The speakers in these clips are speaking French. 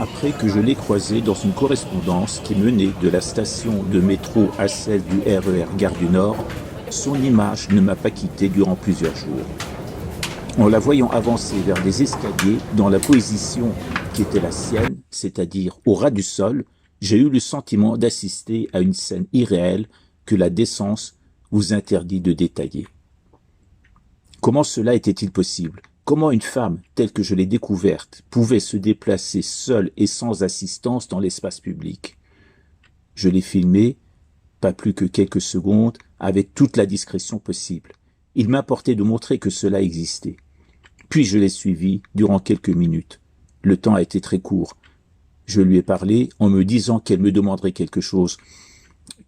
après que je l'ai croisé dans une correspondance qui menait de la station de métro à celle du RER Gare du Nord, son image ne m'a pas quitté durant plusieurs jours. En la voyant avancer vers des escaliers dans la position qui était la sienne, c'est-à-dire au ras du sol, j'ai eu le sentiment d'assister à une scène irréelle que la décence vous interdit de détailler. Comment cela était-il possible ? Comment une femme, telle que je l'ai découverte, pouvait se déplacer seule et sans assistance dans l'espace public ? Je l'ai filmée, pas plus que quelques secondes, avec toute la discrétion possible. Il m'importait de montrer que cela existait. Puis je l'ai suivie durant quelques minutes. Le temps a été très court. Je lui ai parlé en me disant qu'elle me demanderait quelque chose,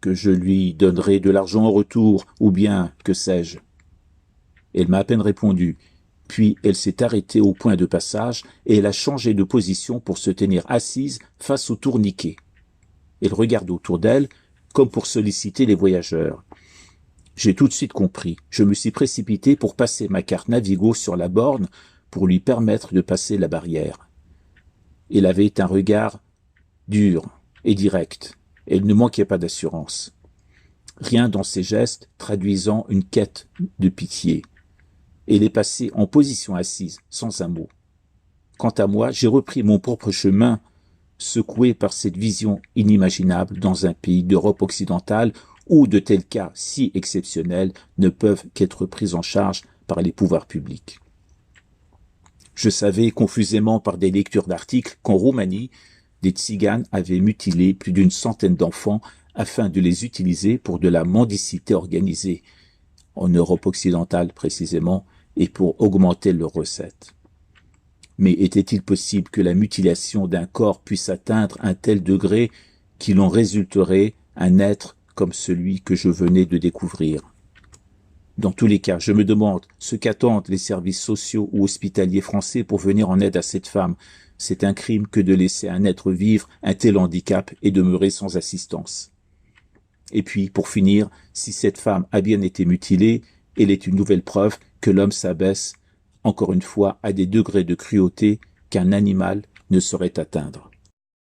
que je lui donnerais de l'argent en retour, ou bien, que sais-je. Elle m'a à peine répondu. Puis elle s'est arrêtée au point de passage et elle a changé de position pour se tenir assise face au tourniquet. Elle regarde autour d'elle comme pour solliciter les voyageurs. J'ai tout de suite compris. Je me suis précipité pour passer ma carte Navigo sur la borne pour lui permettre de passer la barrière. Elle avait un regard dur et direct. Elle ne manquait pas d'assurance. Rien dans ses gestes traduisant une quête de pitié. Elle est passée en position assise, sans un mot. Quant à moi, j'ai repris mon propre chemin, secoué par cette vision inimaginable dans un pays d'Europe occidentale où de tels cas si exceptionnels ne peuvent qu'être pris en charge par les pouvoirs publics. Je savais confusément par des lectures d'articles qu'en Roumanie, des tziganes avaient mutilé plus d'une centaine d'enfants afin de les utiliser pour de la mendicité organisée, en Europe occidentale précisément, et pour augmenter leurs recettes. Mais était-il possible que la mutilation d'un corps puisse atteindre un tel degré qu'il en résulterait un être comme celui que je venais de découvrir? Dans tous les cas, je me demande ce qu'attendent les services sociaux ou hospitaliers français pour venir en aide à cette femme. C'est un crime que de laisser un être vivre un tel handicap et demeurer sans assistance. Et puis, pour finir, si cette femme a bien été mutilée, elle est une nouvelle preuve que l'homme s'abaisse, encore une fois, à des degrés de cruauté qu'un animal ne saurait atteindre.